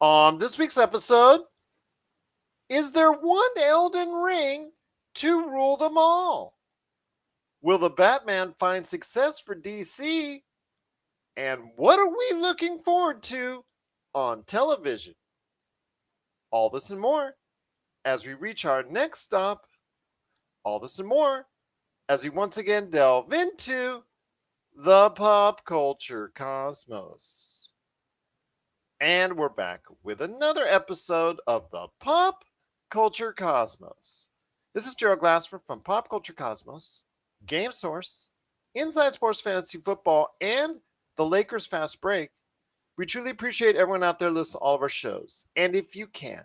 On this week's episode, is there one Elden Ring to rule them all? Will the Batman find success for DC? And what are we looking forward to on television? All this and more as we reach our next stop. All this and more as we once again delve into the pop culture cosmos. And we're back with another episode of the Pop Culture Cosmos. This is Gerald Glassford from Pop Culture Cosmos, Game Source, Inside Sports Fantasy Football, and the Lakers Fast Break. We truly appreciate everyone out there listening to all of our shows. And if you can,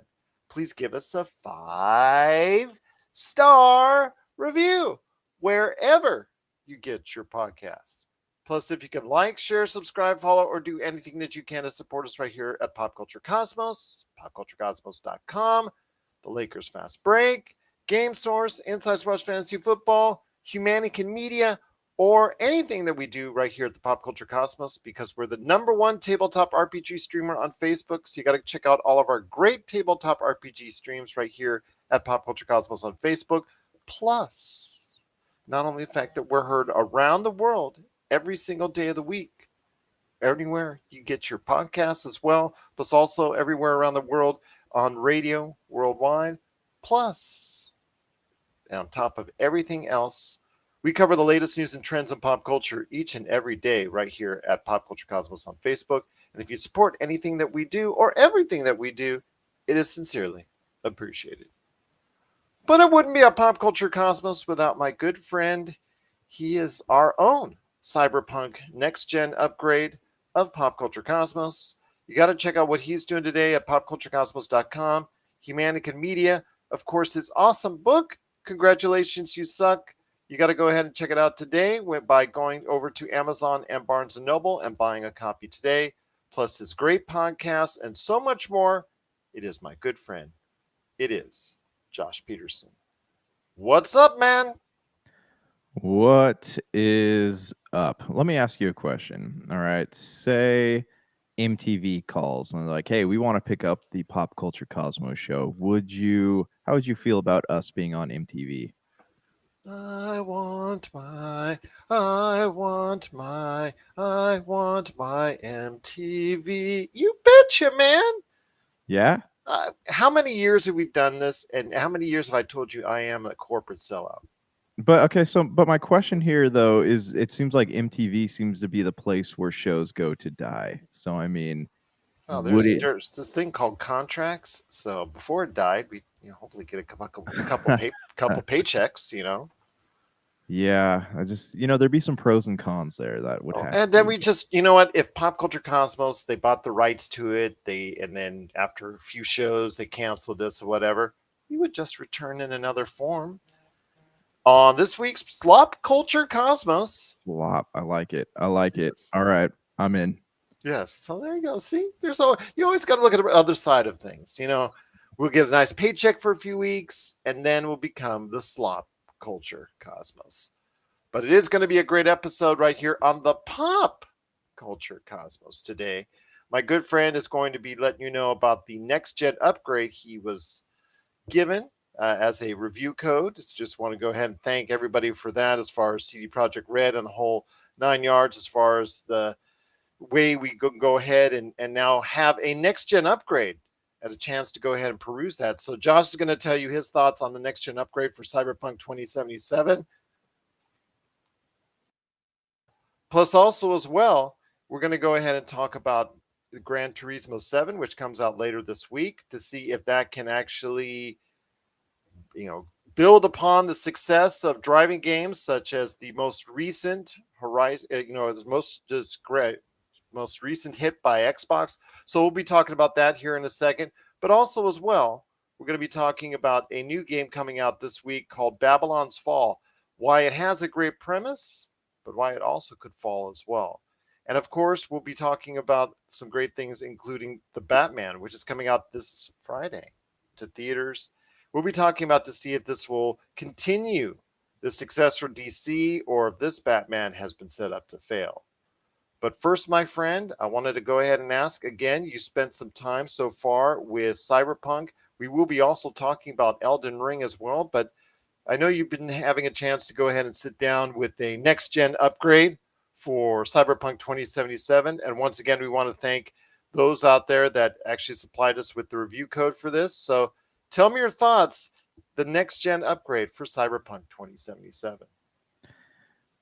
please give us a 5-star review wherever you get your podcasts. Plus, if you can like, share, subscribe, follow, or do anything that you can to support us right here at Pop Culture Cosmos, popculturecosmos.com, the Lakers Fast Break, Game Source, Inside Sports Fantasy Football, Humanican Media, or anything that we do right here at the Pop Culture Cosmos, because we're the #1 tabletop RPG streamer on Facebook. So you got to check out all of our great tabletop RPG streams right here at Pop Culture Cosmos on Facebook. Plus, not only the fact that we're heard around the world every single day of the week, everywhere you get your podcasts as well, plus also everywhere around the world on radio worldwide. Plus, on top of everything else, we cover the latest news and trends in pop culture each and every day right here at Pop Culture Cosmos on Facebook. And if you support anything that we do or everything that we do, it is sincerely appreciated. But it wouldn't be a Pop Culture Cosmos without my good friend. He is our own Cyberpunk next gen upgrade of Pop Culture Cosmos. You got to check out what he's doing today at popculturecosmos.com. Humanican Media, of course, his awesome book, Congratulations, You Suck. You got to go ahead and check it out today by going over to Amazon and Barnes & Noble and buying a copy today, plus his great podcast and so much more. It is my good friend. It is Josh Peterson. What's up, man? What is up? Let me ask you a question. All right. Say MTV calls and they're like, hey, we want to pick up the Pop Culture Cosmos show. How would you feel about us being on MTV? I want my, I want my, I want my MTV. You betcha, man. Yeah? How many years have we done this? And how many years have I told you I am a corporate sellout? But okay, but my question here though is it seems like MTV seems to be the place where shows go to die. So I mean, Oh, would it there's this thing called contracts. So before it died, we hopefully get a couple paychecks. Yeah, I just there'd be some pros and cons there that would Oh, have and to then be. we just, you know what? If Pop Culture Cosmos, they bought the rights to it, and then after a few shows, they canceled this or whatever, we would just return in another form. On this week's Slop Culture Cosmos. Flop. I like it. I like it. Yes. All right, I'm in. Yes. So there you go. See, you always got to look at the other side of things. We'll get a nice paycheck for a few weeks, and then we'll become the Slop Culture Cosmos. But it is going to be a great episode right here on the Pop Culture Cosmos today. My good friend is going to be letting you know about the next gen upgrade he was given as a review code. Just want to go ahead and thank everybody for that, as far as CD Projekt Red and the whole 9 yards, as far as the way we go ahead and now have a next gen upgrade. Had a chance to go ahead and peruse that. So Josh is going to tell you his thoughts on the next gen upgrade for Cyberpunk 2077. Plus, also as well, we're going to go ahead and talk about the Gran Turismo 7, which comes out later this week, to see if that can actually, build upon the success of driving games such as the most recent Horizon, most recent hit by Xbox. So we'll be talking about that here in a second. But also as well, we're going to be talking about a new game coming out this week called Babylon's Fall. Why it has a great premise, but why it also could fall as well. And of course, we'll be talking about some great things, including The Batman, which is coming out this Friday to theaters. We'll be talking about to see if this will continue the success for DC or if this Batman has been set up to fail. But first, my friend, I wanted to go ahead and ask again. You spent some time so far with Cyberpunk. We will be also talking about Elden Ring as well, but I know you've been having a chance to go ahead and sit down with a next gen upgrade for Cyberpunk 2077. And once again, we want to thank those out there that actually supplied us with the review code for this. So tell me your thoughts, the next gen upgrade for Cyberpunk 2077.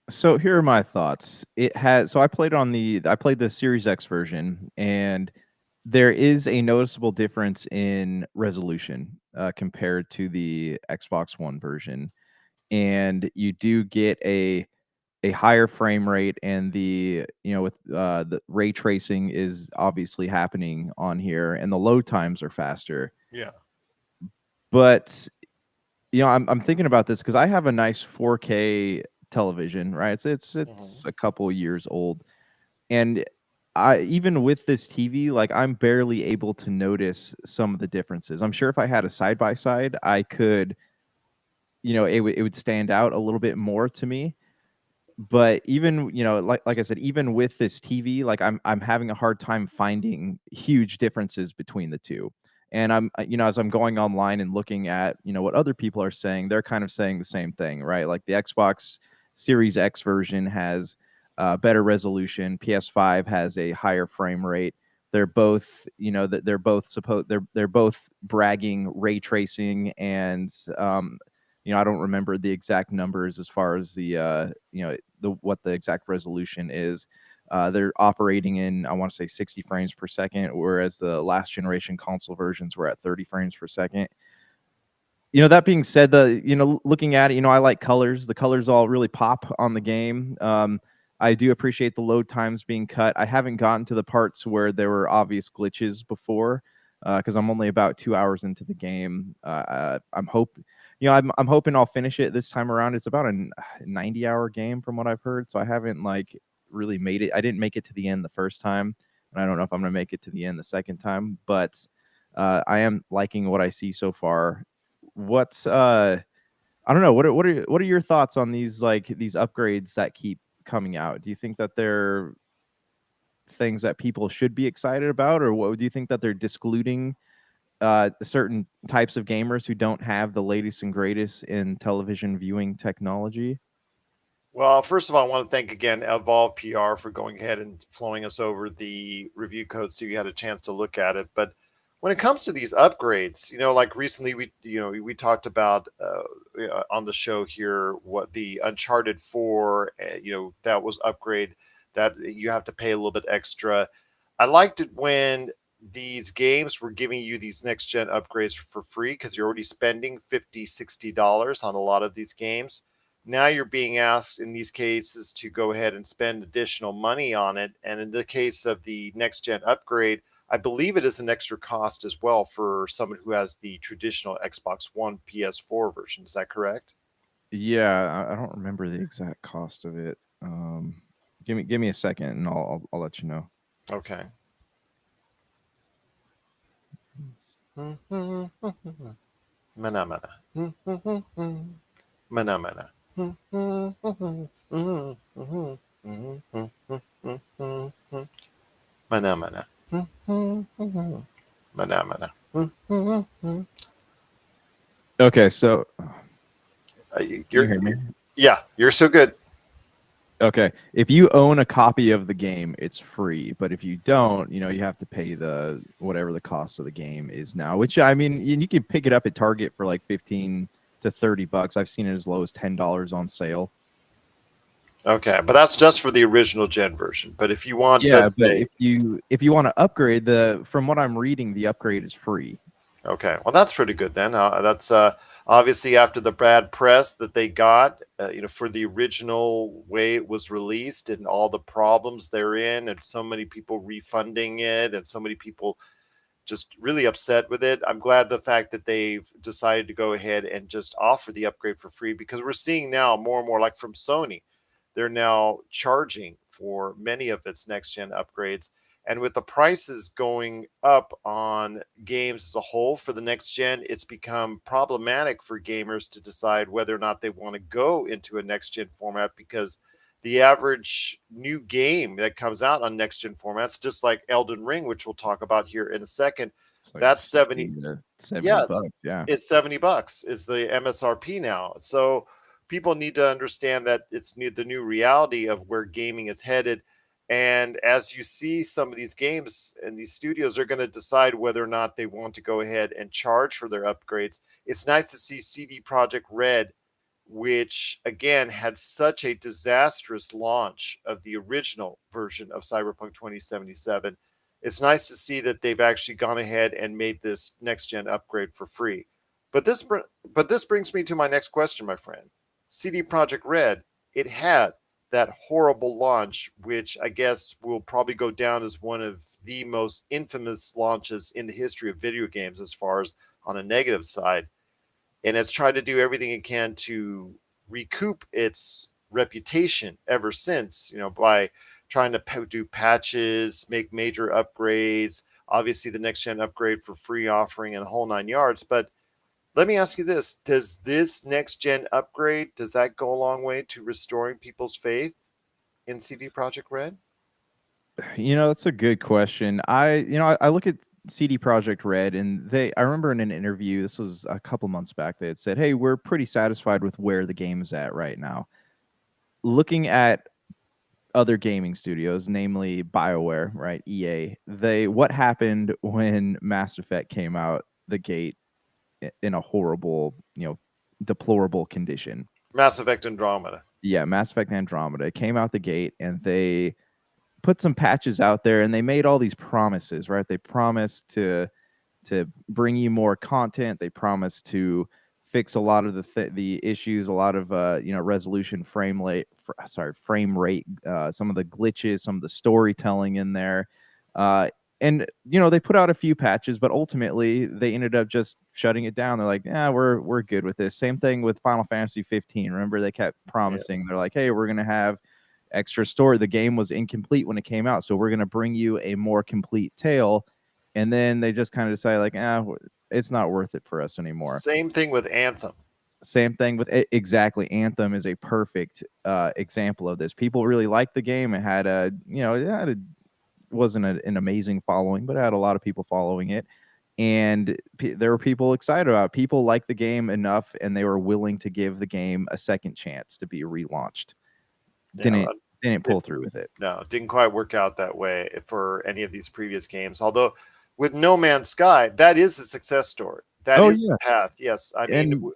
So here are my thoughts. I played the Series X version, and there is a noticeable difference in resolution compared to the Xbox One version, and you do get a higher frame rate, and with the ray tracing is obviously happening on here, and the load times are faster. Yeah. But I'm thinking about this because I have a nice 4K television, right? It's Mhm. a couple years old, and I even with this TV, like I'm barely able to notice some of the differences. I'm sure if I had a side by side, I could, it would stand out a little bit more to me. But even like I said, even with this TV, like I'm having a hard time finding huge differences between the two. And as I'm going online and looking at what other people are saying, they're kind of saying the same thing, right? Like the Xbox Series X version has better resolution, PS5 has a higher frame rate. They're both that they're both bragging ray tracing, and I don't remember the exact numbers as far as the what the exact resolution is. They're operating in, I want to say, 60 frames per second, whereas the last generation console versions were at 30 frames per second. That being said, looking at it, I like colors. The colors all really pop on the game. I do appreciate the load times being cut. I haven't gotten to the parts where there were obvious glitches before, because I'm only about 2 hours into the game. I'm hoping I'll finish it this time around. It's about a 90-hour game from what I've heard, so I haven't really made it. I didn't make it to the end the first time, and I don't know if I'm gonna make it to the end the second time, but I am liking what I see so far. What's I don't know. What are your thoughts on these upgrades that keep coming out? Do you think that they're things that people should be excited about, or what do you think that they're discluding certain types of gamers who don't have the latest and greatest in television viewing technology? Well, first of all, I want to thank again Evolve PR for going ahead and flowing us over the review code so you had a chance to look at it. But when it comes to these upgrades, like recently we talked about on the show here what the Uncharted 4, that was upgrade that you have to pay a little bit extra. I liked it when these games were giving you these next gen upgrades for free because you're already spending $50, $60 on a lot of these games. Now you're being asked in these cases to go ahead and spend additional money on it. And in the case of the next gen upgrade, I believe it is an extra cost as well for someone who has the traditional Xbox One PS4 version. Is that correct? Yeah, I don't remember the exact cost of it. Give me a second, and I'll let you know. Okay. Mana mana. Mana mana. Mana mana. Mana mana. Okay, so can you You're, hear me? yeah, you're so good. Okay. If you own a copy of the game, it's free. But if you don't, you have to pay the whatever the cost of the game is now, which I mean, you can pick it up at Target for like 15 to 30 bucks. I've seen it as low as $10 on sale. Okay, but that's just for the original gen version. But if you want, Yeah, let's but say, if you want to upgrade, the from what I'm reading, the upgrade is free. okay, well, that's pretty good then. That's obviously after the bad press that they got, for the original way it was released and all the problems therein, and so many people refunding it, and so many people just really upset with it. I'm glad the fact that they've decided to go ahead and just offer the upgrade for free because we're seeing now more and more, like from Sony, they're now charging for many of its next gen upgrades. And with the prices going up on games as a whole for the next gen, it's become problematic for gamers to decide whether or not they want to go into a next gen format because the average new game that comes out on next gen formats, just like Elden Ring, which we'll talk about here in a second, It's like that's 60 70. to 70 Yeah, bucks. Yeah. it's $70 is the MSRP now. So people need to understand that it's the new reality of where gaming is headed. And as you see some of these games and these studios are going to decide whether or not they want to go ahead and charge for their upgrades. It's nice to see CD Projekt Red, which again had such a disastrous launch of the original version of Cyberpunk 2077. It's nice to see that they've actually gone ahead and made this next gen upgrade for free. But this brings me to my next question, my friend. CD Projekt Red, it had that horrible launch, which I guess will probably go down as one of the most infamous launches in the history of video games, as far as on a negative side. And it's tried to do everything it can to recoup its reputation ever since, by trying to do patches, make major upgrades, obviously the next gen upgrade for free offering and the whole 9 yards. But let me ask you this: does this next gen upgrade, does that go a long way to restoring people's faith in CD Projekt Red? That's a good question. I look at CD Projekt Red, and I remember in an interview, this was a couple months back, they had said, "Hey, we're pretty satisfied with where the game is at right now." Looking at other gaming studios, namely BioWare, right, EA, what happened when Mass Effect came out the gate in a horrible, deplorable condition. Mass Effect Andromeda. Yeah, Mass Effect Andromeda came out the gate, and they put some patches out there, and they made all these promises, right? They promised to bring you more content. They promised to fix a lot of the issues, a lot of resolution, frame rate, some of the glitches, some of the storytelling in there. And they put out a few patches, but ultimately they ended up just shutting it down. They're like, "Yeah, we're good with this." Same thing with Final Fantasy 15. Remember, they kept promising. They're like, "Hey, we're gonna have extra story." The game was incomplete when it came out, so we're gonna bring you a more complete tale. And then they just kind of decided, like, it's not worth it for us anymore. Same thing with Anthem. Same thing with exactly. Anthem is a perfect example of this. People really liked the game. It had wasn't an amazing following, but it had a lot of people following it. And there were people excited about it. People liked the game enough, and they were willing to give the game a second chance to be relaunched. Yeah, Didn't pull through with it. No, it didn't quite work out that way for any of these previous games. Although with No Man's Sky, that is a success story. That is the path. Yes, I mean, And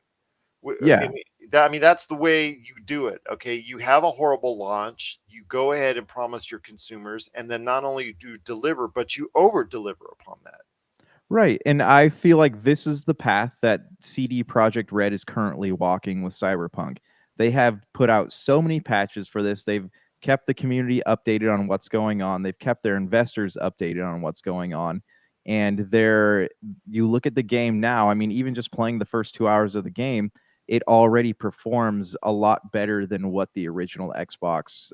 yeah, I mean that's the way you do it. Okay, you have a horrible launch. You go ahead and promise your consumers, and then not only do you deliver, but you over deliver upon that. right. And I feel like this is the path that CD Projekt Red is currently walking with Cyberpunk. They have put out so many patches for this. They've kept the community updated on what's going on. They've kept their investors updated on what's going on. And you look at the game now, I mean, even just playing the first 2 hours of the game, it already performs a lot better than what the original Xbox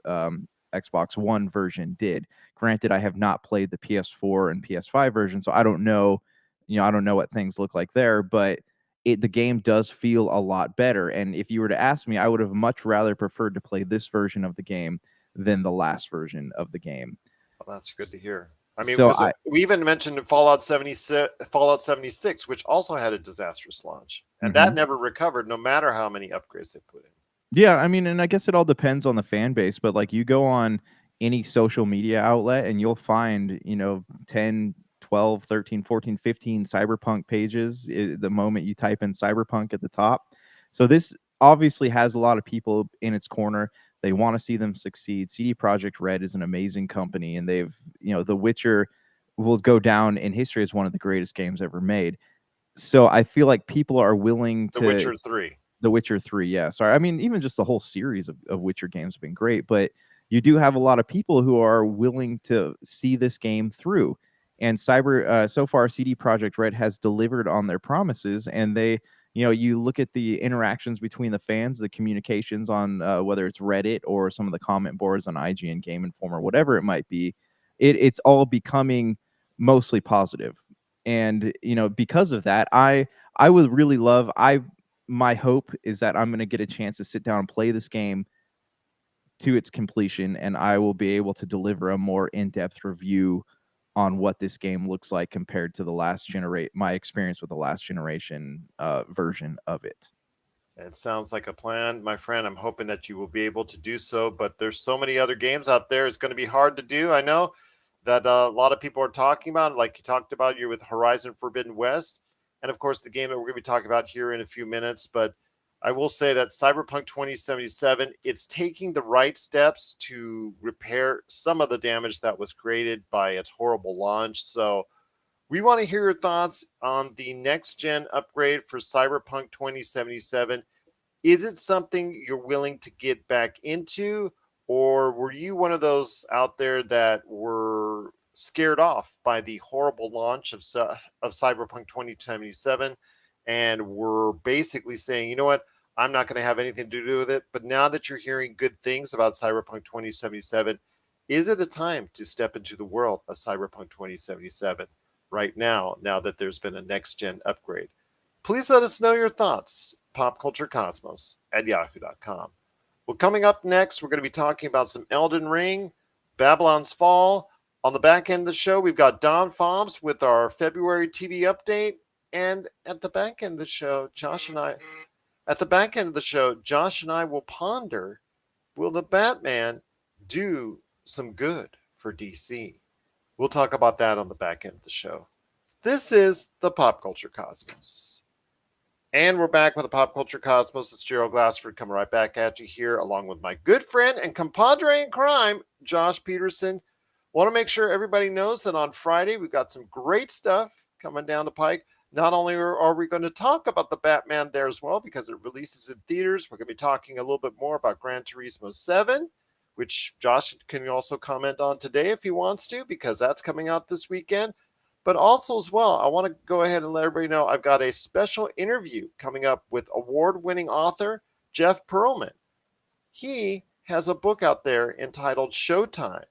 One version did. Granted, I have not played the PS4 and PS5 version, so I don't know, I don't know what things look like there, but the game does feel a lot better. And if you were to ask me, I would have much rather preferred to play this version of the game than the last version of the game. Well, that's good to hear. I mean, So because we even mentioned Fallout 76, which also had a disastrous launch, and that never recovered, no matter how many upgrades they put in. Yeah, I mean, and I guess it all depends on the fan base, but like you go on any social media outlet and you'll find, 10, 12, 13, 14, 15 cyberpunk pages the moment you type in cyberpunk at the top. So this obviously has a lot of people in its corner. They want to see them succeed. CD Projekt Red is an amazing company, and The Witcher will go down in history as one of the greatest games ever made. So I feel like people are willing The to Witcher 3. The Witcher 3, yeah. Sorry. I mean, even just the whole series of Witcher games have been great, but you do have a lot of people who are willing to see this game through. And so far, CD Projekt Red has delivered on their promises, and you look at the interactions between the fans, the communications on whether it's Reddit or some of the comment boards on IGN, Game Informer, whatever it might be, it's all becoming mostly positive. And because of that, I would really love my hope is that I'm going to get a chance to sit down and play this game to its completion, and I will be able to deliver a more in-depth review on what this game looks like compared to my experience with the last generation version of it. It sounds like a plan, my friend. I'm hoping that you will be able to do so, but there's so many other games out there. It's going to be hard to do. I know that a lot of people are talking about, like you talked about, you're with Horizon Forbidden West, and of course the game that we're going to be talking about here in a few minutes. But I will say that Cyberpunk 2077, it's taking the right steps to repair some of the damage that was created by its horrible launch. So we want to hear your thoughts on the next gen upgrade for Cyberpunk 2077. Is it something you're willing to get back into, or were you one of those out there that were scared off by the horrible launch of Cyberpunk 2077 and were basically saying, you know what, I'm not going to have anything to do with it? But now that you're hearing good things about Cyberpunk 2077, is it a time to step into the world of Cyberpunk 2077 right now that there's been a next gen upgrade? Please let us know your thoughts. popculturecosmos@yahoo.com. Well, coming up next, we're going to be talking about some Elden Ring, Babylon's Fall. On the back end of the show, we've got Don Fobbs with our February TV update. And at the back end of the show, Josh and I will ponder, will the Batman do some good for DC? We'll talk about that on the back end of the show. This is the Pop Culture Cosmos. And we're back with the Pop Culture Cosmos. It's Gerald Glassford coming right back at you here, along with my good friend and compadre in crime, Josh Peterson. Want to make sure everybody knows that on Friday, we've got some great stuff coming down the pike. Not only are we going to talk about the Batman there as well, because it releases in theaters, we're going to be talking a little bit more about Gran Turismo 7, which Josh can also comment on today if he wants to, because that's coming out this weekend. But also as well, I want to go ahead and let everybody know I've got a special interview coming up with award-winning author Jeff Pearlman. He has a book out there entitled Showtime.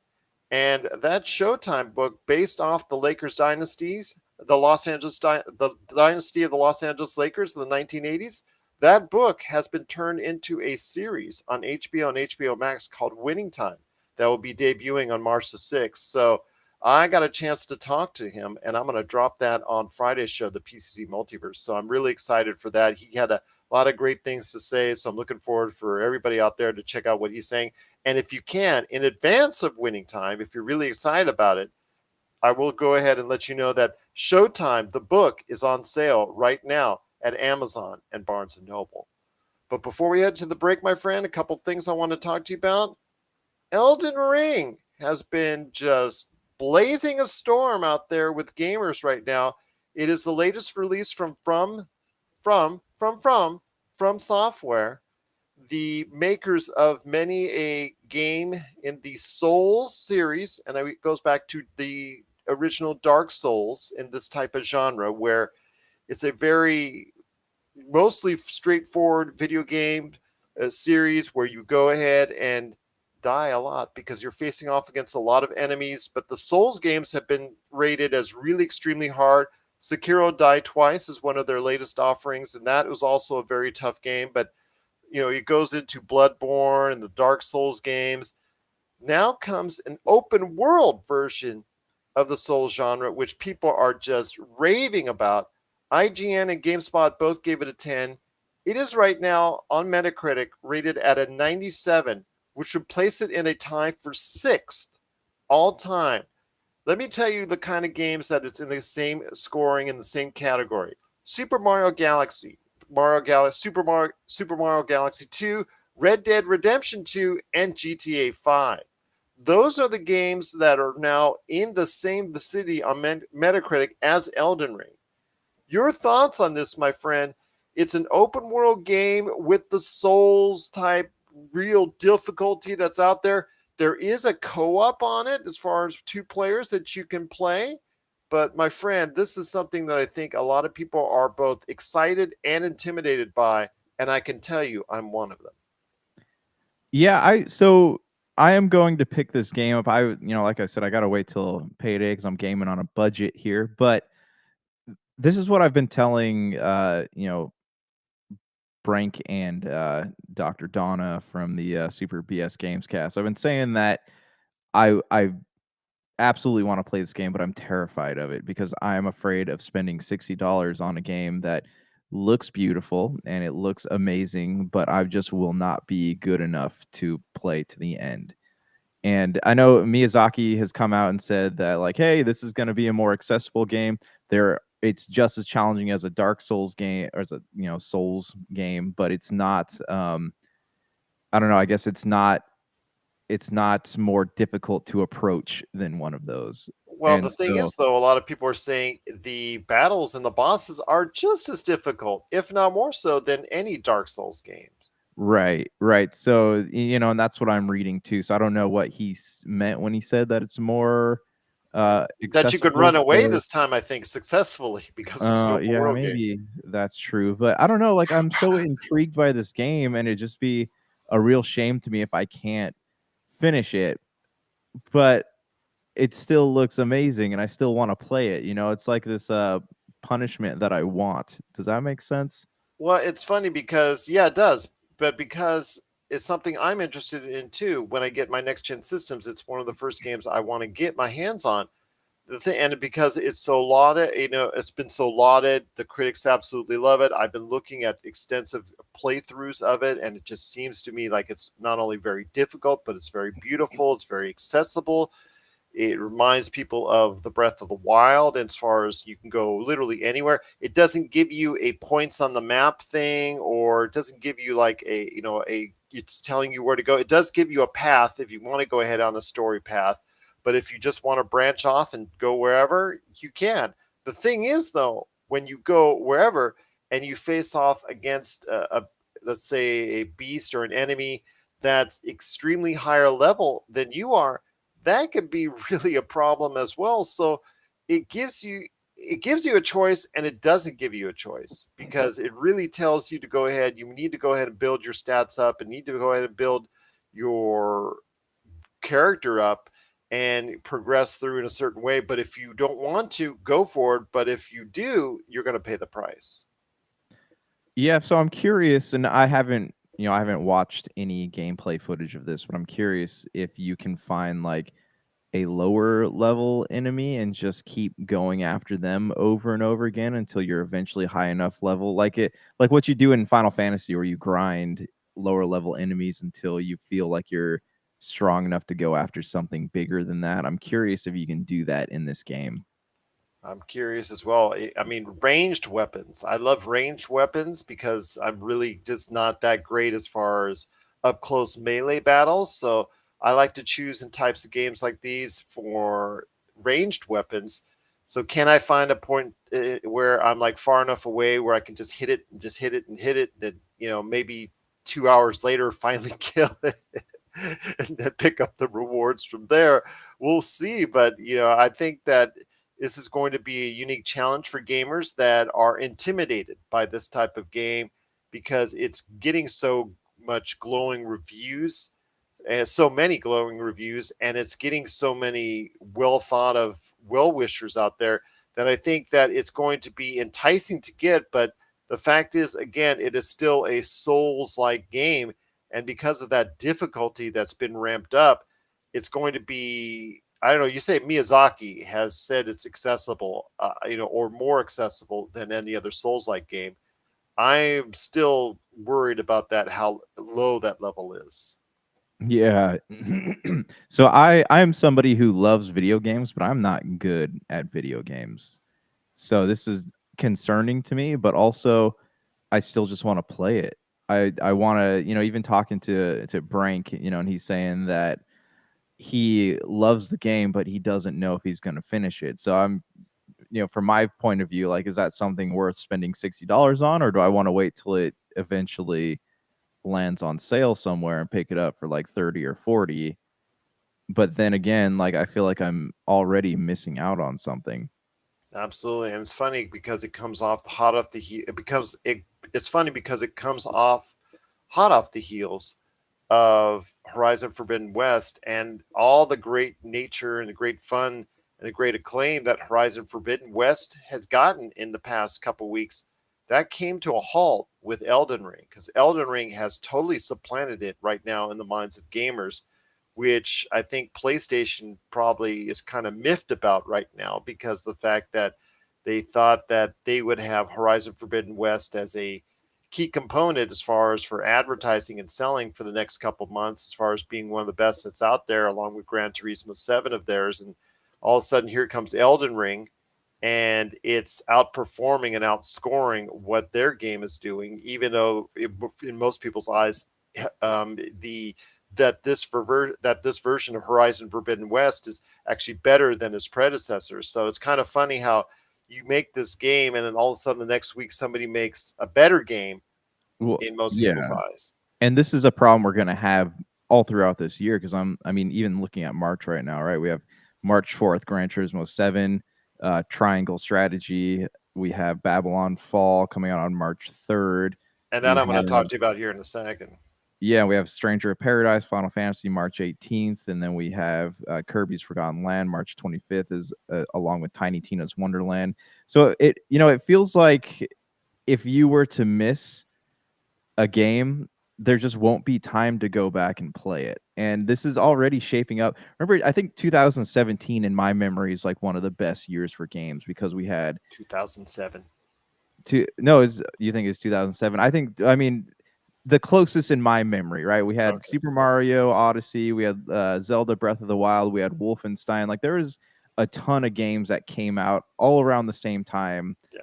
And that Showtime book, based off the Lakers dynasties, the dynasty of the Los Angeles Lakers in the 1980s, that book has been turned into a series on HBO and HBO Max called Winning Time that will be debuting on March the 6th. So I got a chance to talk to him, and I'm going to drop that on Friday's show, the PCC Multiverse. So I'm really excited for that. He had a lot of great things to say, so I'm looking forward for everybody out there to check out what he's saying. And if you can, in advance of Winning Time, if you're really excited about it, I will go ahead and let you know that Showtime, the book, is on sale right now at Amazon and Barnes & Noble. But before we head to the break, my friend, a couple things I want to talk to you about. Elden Ring has been just blazing a storm out there with gamers right now. It is the latest release from Software, the makers of many a game in the Souls series, and it goes back to the original Dark Souls in this type of genre, where it's a very mostly straightforward video game series where you go ahead and die a lot because you're facing off against a lot of enemies. But the Souls games have been rated as really extremely hard. Sekiro Die Twice is one of their latest offerings, and that was also a very tough game. But you know, it goes into Bloodborne and the Dark Souls games. Now comes an open world version of the Souls genre, which people are just raving about. IGN and GameSpot both gave it a 10. It is right now on Metacritic rated at a 97, which would place it in a tie for 6th all time. Let me tell you the kind of games that it's in the same scoring in the same category. Super Mario Galaxy, Super Mario Galaxy 2, Red Dead Redemption 2, and GTA 5. Those are the games that are now in the same vicinity on Metacritic as Elden Ring. Your thoughts on this, my friend? It's an open world game with the Souls type real difficulty that's out there. There is a co-op on it as far as 2 players that you can play. But my friend, this is something that I think a lot of people are both excited and intimidated by. And I can tell you, I'm one of them. Yeah, I am going to pick this game up. Like I said, I got to wait till payday because I'm gaming on a budget here. But this is what I've been telling, Brank and Dr. Donna from the Super BS Games cast. I've been saying that I absolutely want to play this game, but I'm terrified of it because I am afraid of spending $60 on a game that looks beautiful and it looks amazing, but I just will not be good enough to play to the end. And I know Miyazaki has come out and said that, like, hey, this is going to be a more accessible game. It's just as challenging as a Dark Souls game or as a Souls game, but it's not. I don't know. I guess it's not more difficult to approach than one of those. Well, And the thing so, is, though, a lot of people are saying the battles and the bosses are just as difficult, if not more so, than any Dark Souls games. right, right. So, and that's what I'm reading too. So I don't know what meant when he said that it's more That you could run accessible away for. this time, I think, successfully because it's an open Yeah, world game. maybe that's true, but I don't know. Like, I'm so intrigued by this game, and it'd just be a real shame to me if I can't finish it. But it still looks amazing, and I still want to play it. It's like this punishment that I want. Does that make sense? Well, it's funny because, yeah, it does, but because it's something I'm interested in too. When I get my next gen systems, it's one of the first games I want to get my hands on. The thing, and because it's so lauded, it's been so lauded. The critics absolutely love it. I've been looking at extensive playthroughs of it, and it just seems to me like it's not only very difficult, but it's very beautiful. It's very accessible. It reminds people of the Breath of the Wild as far as you can go literally anywhere. It doesn't give you a points on the map thing, or it doesn't give you like it's telling you where to go. It does give you a path if you want to go ahead on a story path, but if you just want to branch off and go wherever, you can. The thing is, though, when you go wherever and you face off against let's say a beast or an enemy that's extremely higher level than you are, that could be really a problem as well. So it gives you it gives you a choice, and it doesn't give you a choice because it really tells you to go ahead. You need to go ahead and build your stats up and need to go ahead and build your character up and progress through in a certain way. But if you don't want to, go for it. But if you do, you're going to pay the price. Yeah, so I'm curious, and I haven't watched any gameplay footage of this, but I'm curious if you can find like a lower level enemy and just keep going after them over and over again until you're eventually high enough level, like what you do in Final Fantasy, where you grind lower level enemies until you feel like you're strong enough to go after something bigger than that. I'm curious if you can do that in this game. I'm curious as well. I mean, ranged weapons. I love ranged weapons because I'm really just not that great as far as up close melee battles. So I like to choose in types of games like these for ranged weapons. So can I find a point where I'm like far enough away where I can just hit it and just hit it and hit it, and then maybe 2 hours later finally kill it and then pick up the rewards from there. We'll see, but I think that this is going to be a unique challenge for gamers that are intimidated by this type of game because it's getting so much glowing reviews, so many glowing reviews, and it's getting so many well thought of well wishers out there that I think that it's going to be enticing to get. But the fact is, again, it is still a Souls like game. And because of that difficulty that's been ramped up, it's going to be, I don't know, you say Miyazaki has said it's accessible, or more accessible than any other Souls like game. I'm still worried about that, how low that level is. Yeah. So I am somebody who loves video games, but I'm not good at video games. So this is concerning to me, but also I still just want to play it. I want to, even talking to Brank, and he's saying that he loves the game, but he doesn't know if he's going to finish it. So from my point of view, like, is that something worth spending $60 on, or do I want to wait till it eventually lands on sale somewhere and pick it up for like 30 or 40? But then again, like, I feel like I'm already missing out on something. Absolutely, and it's funny because it comes off the hot off the heel. It becomes it. It's funny because it comes off hot off the heels of Horizon Forbidden West and all the great nature and the great fun and the great acclaim that Horizon Forbidden West has gotten in the past couple weeks. That came to a halt with Elden Ring, because Elden Ring has totally supplanted it right now in the minds of gamers, which I think PlayStation probably is kind of miffed about right now, because the fact that they thought that they would have Horizon Forbidden West as a key component as far as for advertising and selling for the next couple of months, as far as being one of the best that's out there, along with Gran Turismo 7 of theirs. And all of a sudden, here comes Elden Ring, and it's outperforming and outscoring what their game is doing, even though in most people's eyes, the that this version of Horizon Forbidden West is actually better than its predecessors. So it's kind of funny how you make this game, and then all of a sudden the next week somebody makes a better game Well, in most people's yeah. eyes. And this is a problem we're going to have all throughout this year because I mean, even looking at March right now, right? We have March 4th, Gran Turismo 7, Triangle Strategy. We have Babylon Fall coming out on March 3rd. And that We I'm going to have, talk to you about here in a second. yeah, we have Stranger of Paradise, Final Fantasy, March 18th. And then we have Kirby's Forgotten Land, March 25th, is along with Tiny Tina's Wonderland. So it, it feels like if you were to miss a game, there just won't be time to go back and play it. And this is already shaping up. Remember, I think 2017 in my memory is like one of the best years for games because we had 2007. no, is you think it's 2007? I mean the closest in my memory, right? We had Okay. Super Mario Odyssey, we had Zelda Breath of the Wild, we had Wolfenstein. Like there was a ton of games that came out all around the same time. Yeah.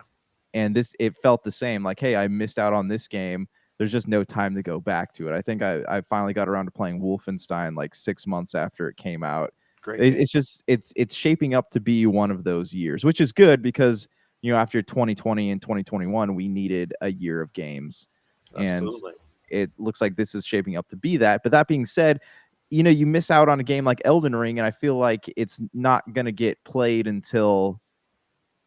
And it felt the same. Like, hey, I missed out on this game. There's just no time to go back to it. I think I finally got around to playing Wolfenstein like 6 months after it came out. Great game. It's just it's shaping up to be one of those years, which is good because after 2020 and 2021 we needed a year of games, and Absolutely. it looks like this is shaping up to be that. But that being said, you miss out on a game like Elden Ring, and I feel like it's not going to get played until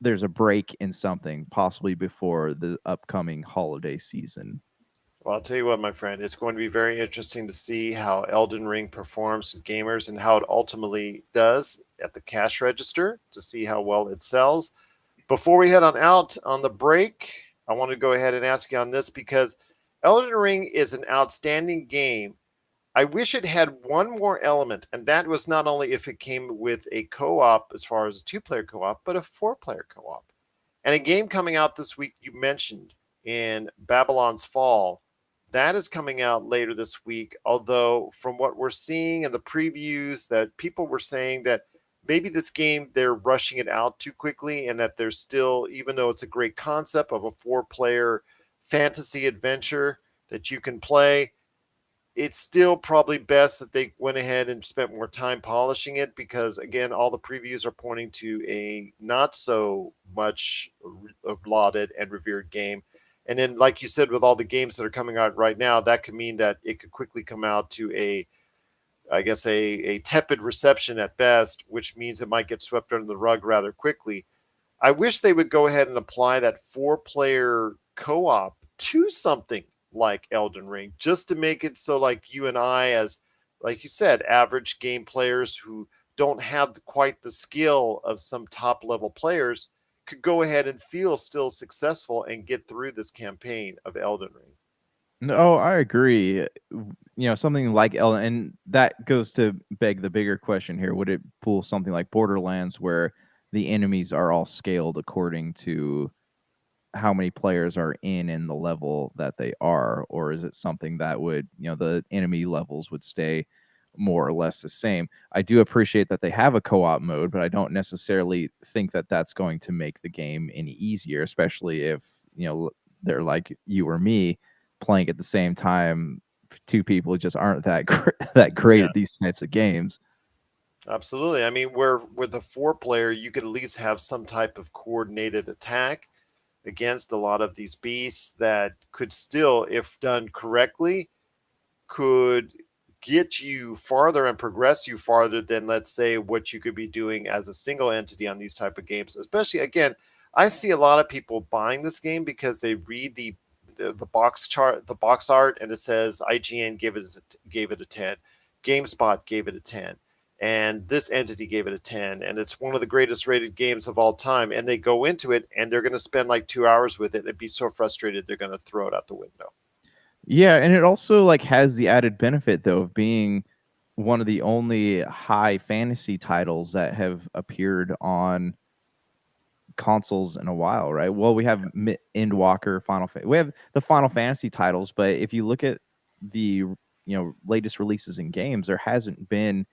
there's a break in something, possibly before the upcoming holiday season. Well, I'll tell you what, my friend, it's going to be very interesting to see how Elden Ring performs with gamers and how it ultimately does at the cash register, to see how well it sells. Before we head on out on the break, I want to go ahead and ask you on this, because Elden Ring is an outstanding game. I wish it had one more element, and that was not only if it came with a co-op, as far as a two-player co-op, but a four-player co-op. And a game coming out this week you mentioned in Babylon's Fall, that is coming out later this week. Although from what we're seeing in the previews, that people were saying that maybe this game, they're rushing it out too quickly, and that there's still, even though it's a great concept of a four-player fantasy adventure that you can play, it's still probably best that they went ahead and spent more time polishing it, because again, all the previews are pointing to a not so much lauded and revered game. And then, like you said, with all the games that are coming out right now, that could mean that it could quickly come out to I guess a tepid reception at best, which means it might get swept under the rug rather quickly. I wish they would go ahead and apply that four-player co-op to something like Elden Ring, just to make it so, like you and I, as like you said, average game players who don't have quite the skill of some top level players, could go ahead and feel still successful and get through this campaign of Elden Ring. No, I agree. Something like Elden, and that goes to beg the bigger question here: would it pull something like Borderlands, where the enemies are all scaled according to how many players are in the level that they are, or is it something that would, the enemy levels would stay more or less the same? I do appreciate that they have a co-op mode, but I don't necessarily think that that's going to make the game any easier, especially if they're like you or me playing at the same time. Two people just aren't that great Yeah, at these types of games. absolutely. I mean, where with a four-player, you could at least have some type of coordinated attack against a lot of these beasts that could still, if done correctly, could get you farther and progress you farther than, let's say, what you could be doing as a single entity on these type of games. Especially, again, I see a lot of people buying this game because they read the box chart, the box art, and it says IGN gave it a 10, GameSpot gave it a 10. and this entity gave it a 10, and it's one of the greatest rated games of all time, and they go into it and they're going to spend like 2 hours with it and be so frustrated they're going to throw it out the window. Yeah, and it also like has the added benefit though of being one of the only high fantasy titles that have appeared on consoles in a while, right? Well, we have Endwalker, we have the Final Fantasy titles, but if you look at the latest releases in games, there hasn't been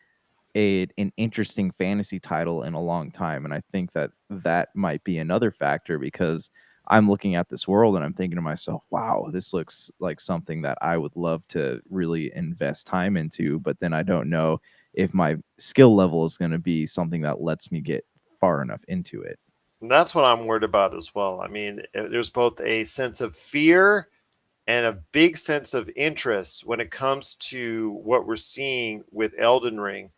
an interesting fantasy title in a long time, and I think that that might be another factor because I'm looking at this world and I'm thinking to myself, wow, this looks like something that I would love to really invest time into, but then I don't know if my skill level is going to be something that lets me get far enough into it. And that's what I'm worried about as well. I mean, there's both a sense of fear and a big sense of interest when it comes to what we're seeing with Elden Ring.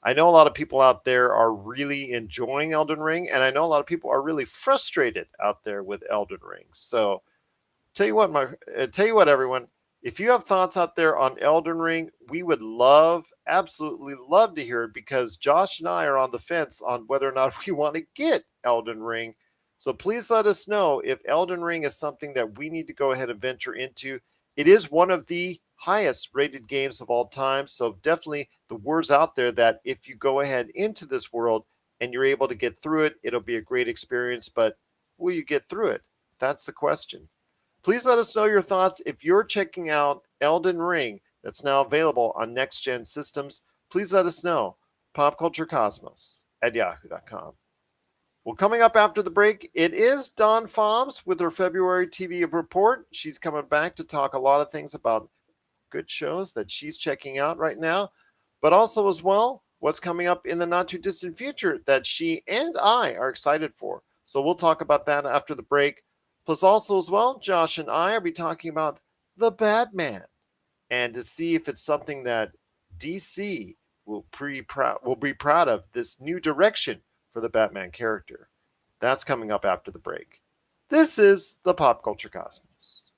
I know a lot of people out there are really enjoying Elden Ring, and I know a lot of people are really frustrated out there with Elden Ring. So tell you what, everyone. If you have thoughts out there on Elden Ring, we would absolutely love to hear it because Josh and I are on the fence on whether or not we want to get Elden Ring. So please let us know if Elden Ring is something that we need to go ahead and venture into. It is one of the highest rated games of all time. So definitely the word's out there that if you go ahead into this world and you're able to get through it, it'll be a great experience. But will you get through it? That's the question. Please let us know your thoughts if you're checking out Elden Ring that's now available on next gen systems. Please let us know. PopCultureCosmos at yahoo.com. Well, coming up after the break, it is Dawn Fobbs with her February TV report. She's coming back to talk a lot of things about good shows that she's checking out right now, but also as well what's coming up in the not too distant future that she and I are excited for. So we'll talk about that after the break. Plus, also as well, Josh and I will be talking about the Batman and to see if it's something that DC will be proud of this new direction for the Batman character. That's coming up after the break. This is the Pop Culture Cosmos.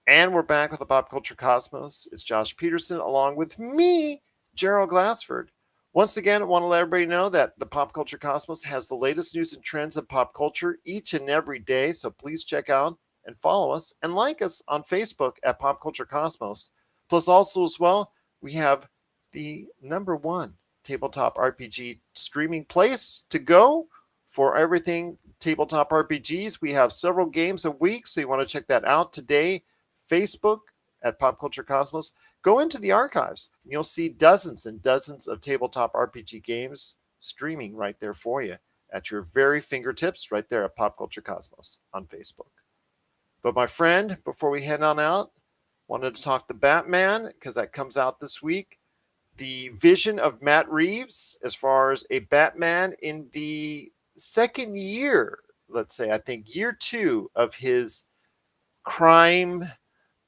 And we're back with the Pop Culture Cosmos. It's Josh Peterson along with me, Gerald Glassford. Once again, I want to let everybody know that the Pop Culture Cosmos has the latest news and trends of pop culture each and every day. So please check out and follow us and like us on Facebook at Pop Culture Cosmos. Plus, also as well, we have the #1 tabletop RPG streaming place to go for everything tabletop RPGs. We have several games a week, so you want to check that out today. Facebook at Pop Culture Cosmos. Go into the archives. And you'll see dozens and dozens of tabletop RPG games streaming right there for you at your very fingertips right there at Pop Culture Cosmos on Facebook. But my friend, before we head on out, wanted to talk the Batman because that comes out this week. The vision of Matt Reeves as far as a Batman in the second year, let's say, I think year 2 of his crime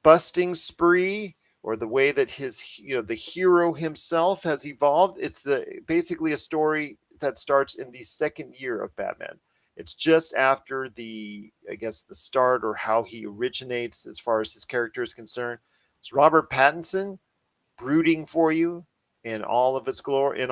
busting spree, or the way that his the hero himself has evolved. It's basically a story that starts in the second year of Batman. It's just after I guess the start, or how he originates as far as his character is concerned. It's Robert Pattinson brooding for you in all of its glory.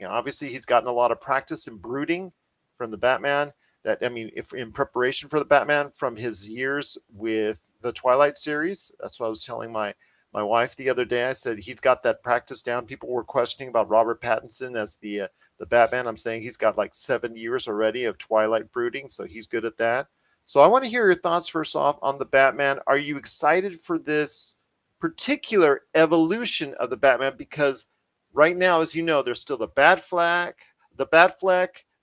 Obviously he's gotten a lot of practice in brooding from the Batman. If in preparation for the Batman from his years with the Twilight series. That's what I was telling my wife the other day. I said he's got that practice down. People were questioning about Robert Pattinson as the Batman. I'm saying he's got like 7 years already of Twilight brooding, so he's good at that. So I want to hear your thoughts first off on the Batman. Are you excited for this particular evolution of the Batman? Because right now, as you know, there's still the Batfleck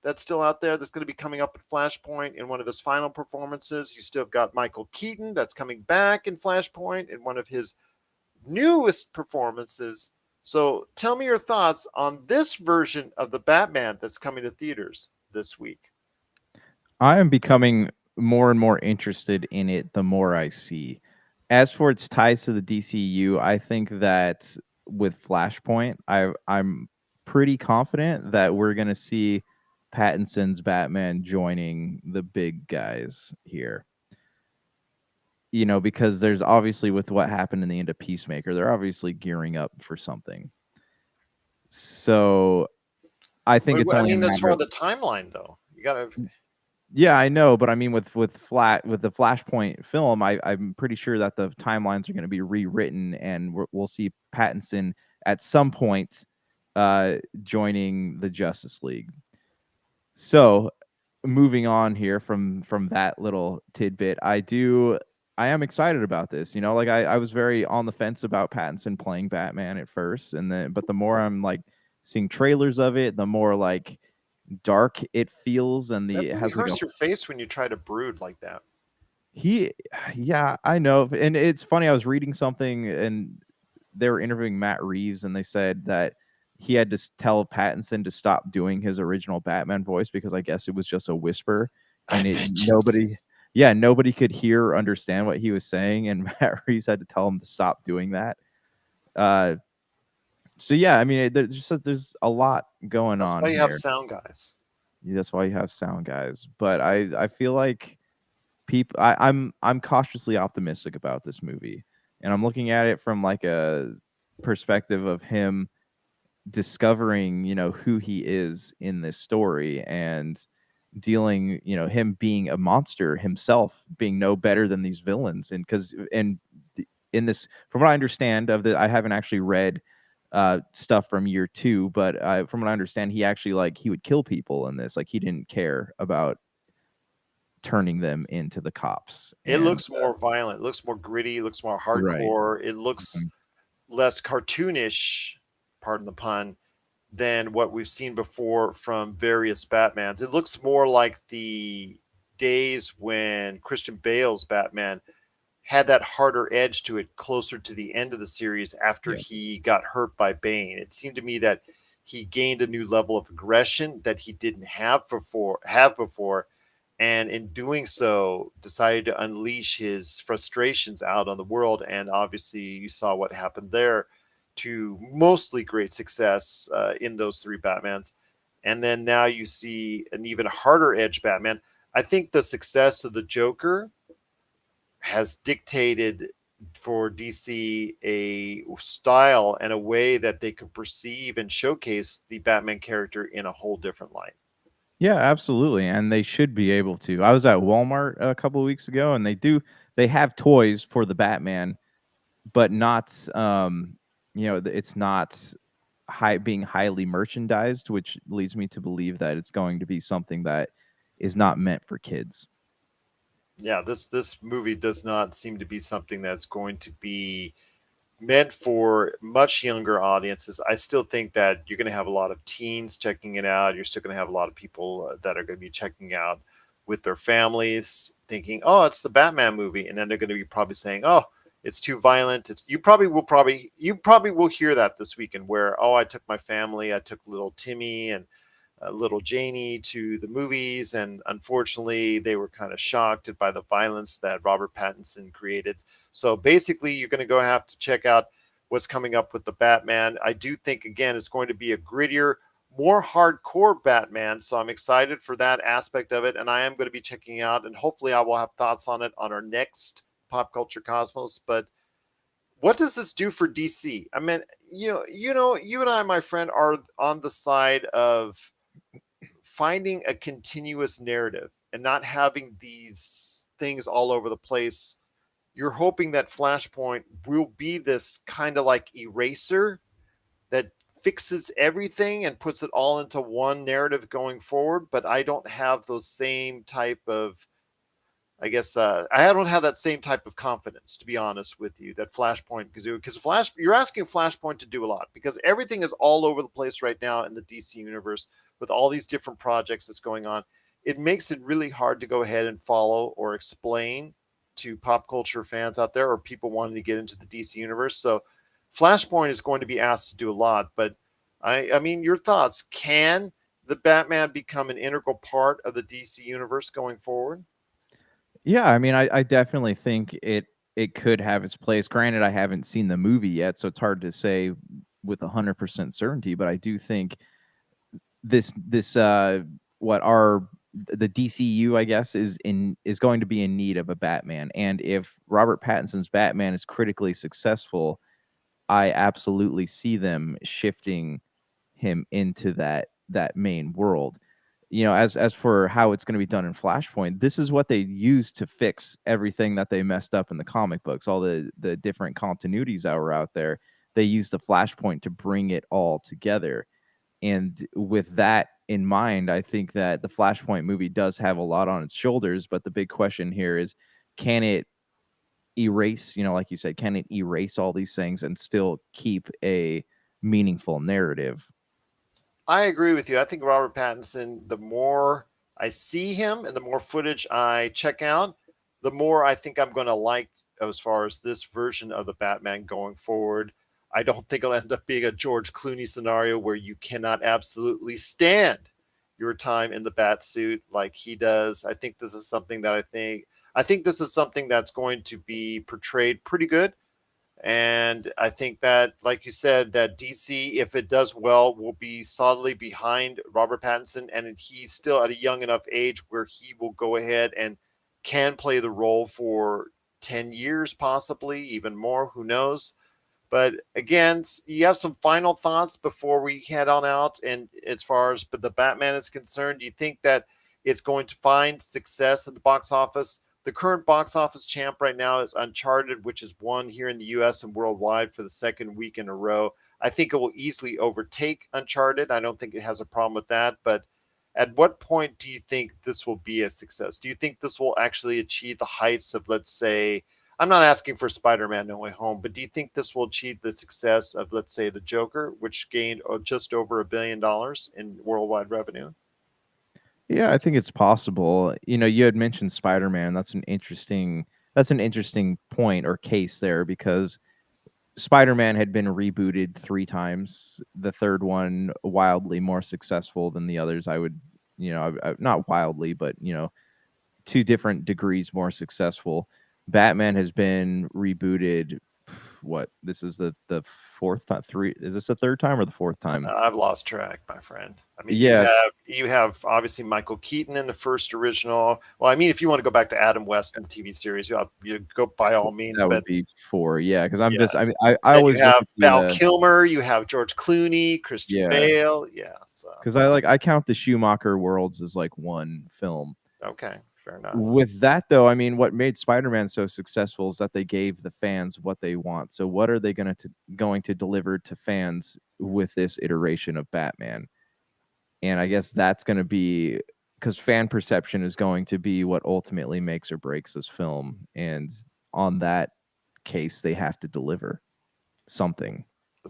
that's still out there that's going to be coming up at Flashpoint in one of his final performances. You still have got Michael Keaton that's coming back in Flashpoint in one of his newest performances. So tell me your thoughts on this version of the Batman that's coming to theaters this week. I am becoming more and more interested in it the more I see. As for its ties to the DCU, I think that with Flashpoint, I'm pretty confident that we're going to see Pattinson's Batman joining the big guys here. Because there's obviously, with what happened in the end of Peacemaker, they're obviously gearing up for something. So I think it's I only a mean, that's matter for of the timeline, though. You gotta. yeah, I know, but I mean with the Flashpoint film, I'm pretty sure that the timelines are going to be rewritten, and we'll see Pattinson at some point joining the Justice League. So moving on here from that little tidbit, I am excited about this. You know, like I was very on the fence about Pattinson playing Batman at first, and then but the more I'm like seeing trailers of it, the more like dark it feels, and That it really has like a hurts your face when you try to brood like that. he yeah, I know. And it's funny, I was reading something and they were interviewing Matt Reeves and they said that he had to tell Pattinson to stop doing his original Batman voice because I guess it was just a whisper I and it bet nobody you. yeah, nobody could hear or understand what he was saying and Matt Reeves had to tell him to stop doing that. Uh so yeah, I mean there's a lot going That's on why you have here. sound guys. That's why you have sound guys. But I feel like I'm cautiously optimistic about this movie, and I'm looking at it from like a perspective of him discovering, you know, who he is in this story and dealing, you know, him being a monster himself, being no better than these villains, and because in this, from what I understand of the, I haven't actually read stuff from year two, but from what I understand, he actually like he would kill people in this, like he didn't care about turning them into the cops. It And looks more violent. It looks more gritty. It looks more right. hardcore. It looks Mhm. less cartoonish, pardon the pun, than what we've seen before from various Batmans. It looks more like the days when Christian Bale's Batman had that harder edge to it closer to the end of the series after Yeah. he got hurt by Bane. It seemed to me that he gained a new level of aggression that he didn't have before, and in doing so decided to unleash his frustrations out on the world. And obviously you saw what happened there, to mostly great success in those three Batmans. And then now you see an even harder edge Batman. I think the success of the Joker has dictated for DC a style and a way that they can perceive and showcase the Batman character in a whole different light. Yeah, absolutely, and they should be able to. I was at Walmart a couple of weeks ago, and they have toys for the Batman, but not, you know, it's not being highly merchandised, which leads me to believe that it's going to be something that is not meant for kids. Yeah, this movie does not seem to be something that's going to be meant for much younger audiences. I still think that you're going to have a lot of teens checking it out. You're still going to have a lot of people that are going to be checking out with their families, thinking, "Oh, it's the Batman movie," and then they're going to be probably saying, "Oh, it's too violent." It's you probably will hear that this weekend where, "Oh, I took my family, I took little Timmy and little Janie to the movies, and unfortunately, they were kind of shocked by the violence that Robert Pattinson created." So basically, you're going to go have to check out what's coming up with the Batman. I do think, again, it's going to be a grittier, more hardcore Batman. So I'm excited for that aspect of it. And I am going to be checking out, and hopefully, I will have thoughts on it on our next Pop Culture Cosmos. But what does this do for DC? I mean, you and I, my friend, are on the side of finding a continuous narrative and not having these things all over the place. You're hoping that Flashpoint will be this kind of like eraser that fixes everything and puts it all into one narrative going forward. But I don't have those same type of, I guess, I don't have that same type of confidence, to be honest with you, that Flashpoint can do, because you're asking Flashpoint to do a lot because everything is all over the place right now in the DC universe with all these different projects that's going on. It makes it really hard to go ahead and follow or explain to pop culture fans out there or people wanting to get into the DC universe. So Flashpoint is going to be asked to do a lot. But I mean, your thoughts? Can the Batman become an integral part of the DC universe going forward? Yeah, I mean, I definitely think it could have its place. Granted, I haven't seen the movie yet, so it's hard to say with 100% certainty, but I do think this what our the DCU, I guess, is going to be in need of a Batman. And if Robert Pattinson's Batman is critically successful, I absolutely see them shifting him into that main world. As for how it's going to be done in Flashpoint, this is what they used to fix everything that they messed up in the comic books, all the different continuities that were out there. They used the Flashpoint to bring it all together. And with that in mind, I think that the Flashpoint movie does have a lot on its shoulders, but the big question here is, can it erase, like you said, can it erase all these things and still keep a meaningful narrative? I agree with you. I think Robert Pattinson, the more I see him and the more footage I check out, the more I think I'm going to like as far as this version of the Batman going forward. I don't think it'll end up being a George Clooney scenario where you cannot absolutely stand your time in the bat suit like he does. I think this is something that I think this is something that's going to be portrayed pretty good. And I think that, like you said, that DC, if it does well, will be solidly behind Robert Pattinson. And he's still at a young enough age where he will go ahead and can play the role for 10 years, possibly even more. Who knows? But again, you have some final thoughts before we head on out. And as far as the Batman is concerned, do you think that it's going to find success at the box office? The current box office champ right now is Uncharted, which has won here in the US and worldwide for the second week in a row. I think it will easily overtake Uncharted. I don't think it has a problem with that. But at what point do you think this will be a success? Do you think this will actually achieve the heights of, let's say, I'm not asking for Spider-Man No Way Home, but do you think this will achieve the success of, let's say, The Joker, which gained just over $1 billion in worldwide revenue? Yeah, I think it's possible. You had mentioned Spider-Man. That's an interesting point or case there, because Spider-Man had been rebooted 3 times. The third one wildly more successful than the others. I would, not wildly, but to different degrees more successful. Batman has been rebooted. What, this is the fourth time? Three? Is this the third time or the fourth time? I've lost track, my friend. I mean, Yes, you have obviously Michael Keaton in the first original. Well, I mean, if you want to go back to Adam West in the TV series, you go by all means. that But would be 4. Yeah, because I'm yeah, just. I mean, I then you always look have at Val the. Kilmer, you have George Clooney, Christian Yeah, Bale. Yeah, so because I count the Schumacher worlds as like one film. okay, fair enough. With that, though, I mean, what made Spider-Man so successful is that they gave the fans what they want. So what are they going to deliver to fans with this iteration of Batman? And I guess that's going to be, because fan perception is going to be what ultimately makes or breaks this film. And on that case, they have to deliver something.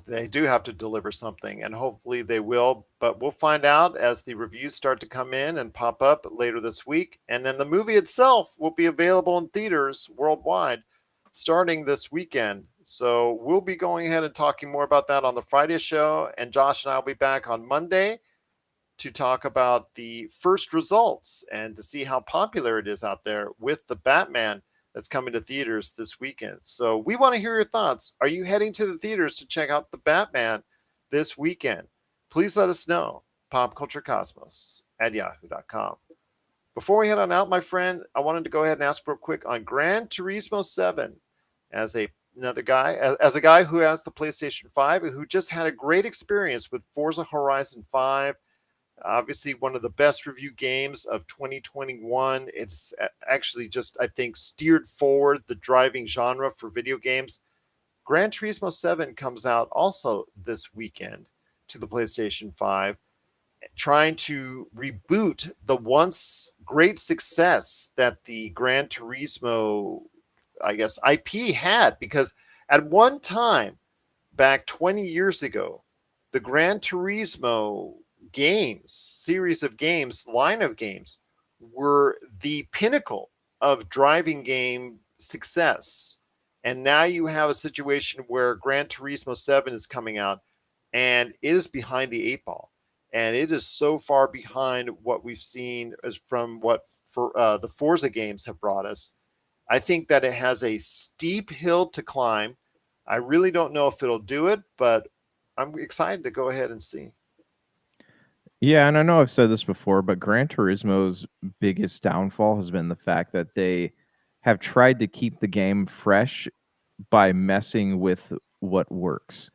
They do have to deliver something, and hopefully they will. But we'll find out as the reviews start to come in and pop up later this week. And then the movie itself will be available in theaters worldwide starting this weekend. So we'll be going ahead and talking more about that on the Friday show. And Josh and I will be back on Monday to talk about the first results and to see how popular it is out there with the Batman that's coming to theaters this weekend. So we want to hear your thoughts. Are you heading to the theaters to check out the Batman this weekend? Please let us know. popculturecosmos@yahoo.com. Before we head on out, my friend, I wanted to go ahead and ask real quick on Gran Turismo 7 as another guy, as a guy who has the PlayStation 5 and who just had a great experience with Forza Horizon 5. Obviously, one of the best review games of 2021. It's actually just, I think, steered forward the driving genre for video games. Gran Turismo 7 comes out also this weekend to the PlayStation 5, trying to reboot the once great success that the Gran Turismo, I guess, IP had. Because at one time, back 20 years ago, the Gran Turismo games, series of games, line of games, were the pinnacle of driving game success. And now you have a situation where Gran Turismo 7 is coming out and it is behind the 8 ball. And it is so far behind what we've seen as from what the Forza games have brought us. I think that it has a steep hill to climb. I really don't know if it'll do it, but I'm excited to go ahead and see. Yeah, and I know I've said this before, but Gran Turismo's biggest downfall has been the fact that they have tried to keep the game fresh by messing with what works.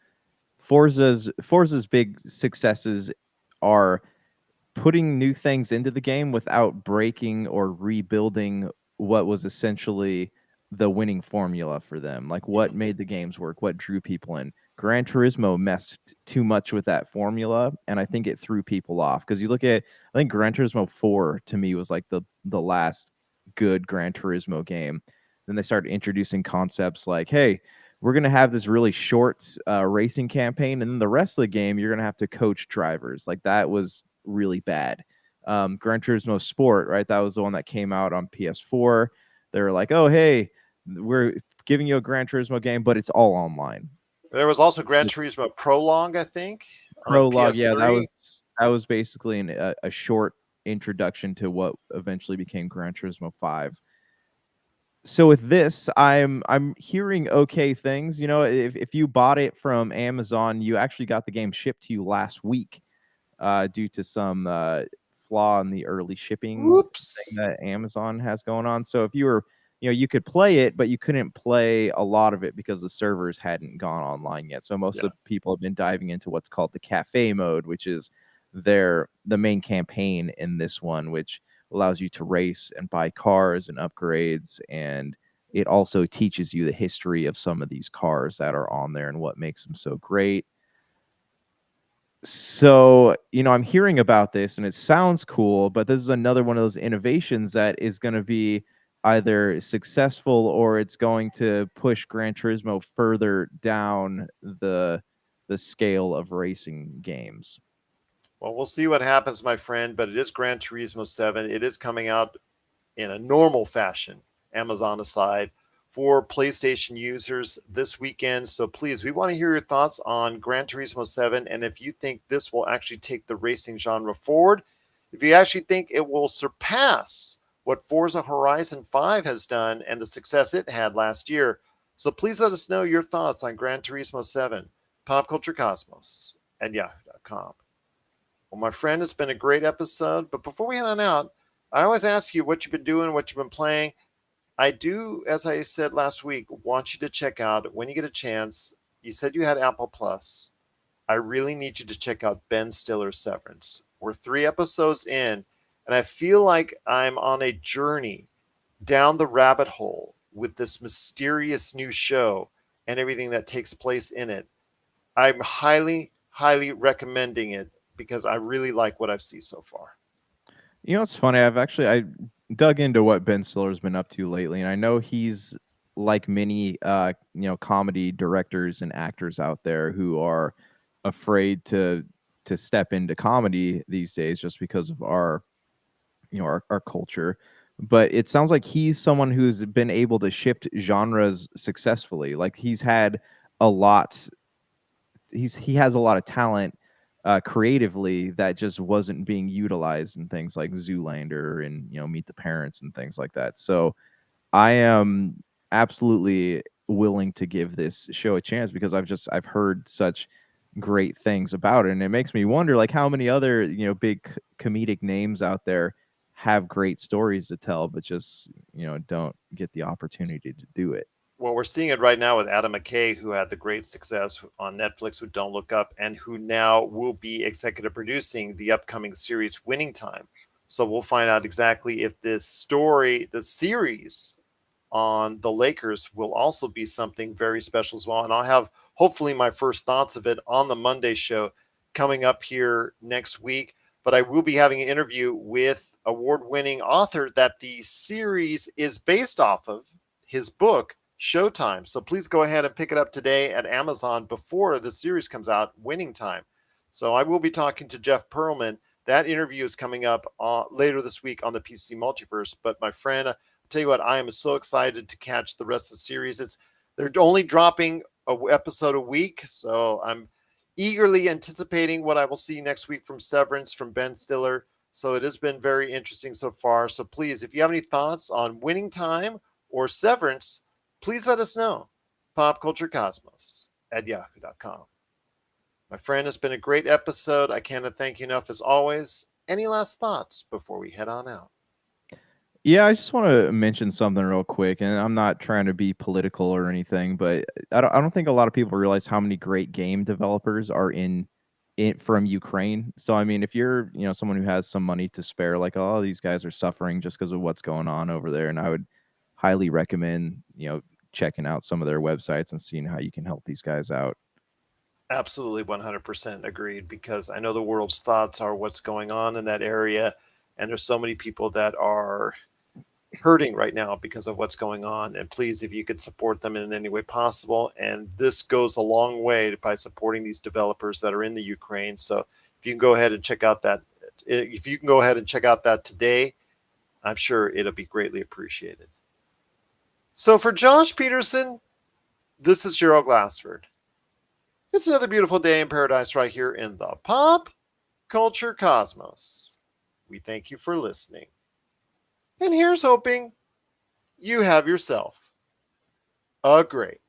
Forza's big successes are putting new things into the game without breaking or rebuilding what was essentially the winning formula for them. Like what made the games work, what drew people in. Gran Turismo messed too much with that formula, and I think it threw people off. Because you look at, I think Gran Turismo 4 to me was like the last good Gran Turismo game. Then they started introducing concepts like, hey, we're going to have this really short racing campaign, and then the rest of the game you're going to have to coach drivers. Like that was really bad. Gran Turismo Sport, right? That was the one that came out on PS4. They were like, oh, hey, we're giving you a Gran Turismo game, but it's all online. There was also It's Gran just Turismo Prologue, I think, on prologue. Yeah, PS3. that was basically a short introduction to what eventually became Gran Turismo 5. So with this, I'm hearing okay things. You know, if you bought it from Amazon, you actually got the game shipped to you last week, due to some flaw in the early shipping thing Whoops. that Amazon has going on. So if you were, you know, you could play it, but you couldn't play a lot of it because the servers hadn't gone online yet. So most Yeah. of the people have been diving into what's called the cafe mode, which is the main campaign in this one, which allows you to race and buy cars and upgrades, and it also teaches you the history of some of these cars that are on there and what makes them so great. So, you know, I'm hearing about this and it sounds cool, but this is another one of those innovations that is going to be either successful or it's going to push Gran Turismo further down the scale of racing games. Well, we'll see what happens, my friend, but it is Gran Turismo 7. It is coming out in a normal fashion, Amazon aside, for PlayStation users this weekend. So please, we want to hear your thoughts on Gran Turismo 7 and if you think this will actually take the racing genre forward, if you actually think it will surpass what Forza Horizon 5 has done and the success it had last year. So please let us know your thoughts on Gran Turismo 7, popculturecosmos at yahoo.com. Well, my friend, it's been a great episode. But before we head on out, I always ask you what you've been doing, what you've been playing. I do, as I said last week, want you to check out when you get a chance. You said you had Apple Plus. I really need you to check out Ben Stiller's Severance. We're 3 episodes in, and I feel like I'm on a journey down the rabbit hole with this mysterious new show and everything that takes place in it. I'm highly, highly recommending it because I really like what I've seen so far. You know, it's funny. I dug into what Ben Stiller's been up to lately, and I know he's like many you know, comedy directors and actors out there who are afraid to step into comedy these days just because of our, you know, our culture. But it sounds like he's someone who's been able to shift genres successfully. Like he's had a lot he has a lot of talent creatively that just wasn't being utilized in things like Zoolander and, you know, Meet the Parents and things like that. So I am absolutely willing to give this show a chance because I've heard such great things about it, and it makes me wonder like how many other, you know, big comedic names out there have great stories to tell but just, you know, don't get the opportunity to do it. Well, we're seeing it right now with Adam McKay, who had the great success on Netflix with Don't Look Up, and who now will be executive producing the upcoming series Winning Time. So we'll find out exactly if this story, the series on the Lakers, will also be something very special as well. And I'll have hopefully my first thoughts of it on the Monday show coming up here next week. But I will be having an interview with award-winning author that the series is based off of, his book Showtime. So please go ahead and pick it up today at Amazon before the series comes out, Winning Time. So I will be talking to Jeff Pearlman. That interview is coming up later this week on the PC Multiverse. But my friend, I'll tell you what, I am so excited to catch the rest of the series. They're only dropping a episode a week, so I'm eagerly anticipating what I will see next week from Severance from Ben Stiller. So it has been very interesting so far. So please, if you have any thoughts on Winning Time or Severance, please let us know. Popculturecosmos at yahoo.com. My friend, it's been a great episode. I cannot thank you enough as always. Any last thoughts before we head on out? Yeah, I just want to mention something real quick, and I'm not trying to be political or anything, but I don't think a lot of people realize how many great game developers are in from Ukraine. So I mean, if you're someone who has some money to spare, like, oh, these guys are suffering just because of what's going on over there, and I would highly recommend checking out some of their websites and seeing how you can help these guys out. Absolutely 100% agreed, because I know the world's thoughts are what's going on in that area, and there's so many people that are hurting right now because of what's going on. And please, if you could support them in any way possible, and this goes a long way by supporting these developers that are in the Ukraine. So if you can go ahead and check out that, if you can go ahead and check out that today, I'm sure it'll be greatly appreciated. So for Josh Peterson, this is Gerald Glassford. It's another beautiful day in paradise right here in the Pop Culture Cosmos. We thank you for listening. And here's hoping you have yourself a great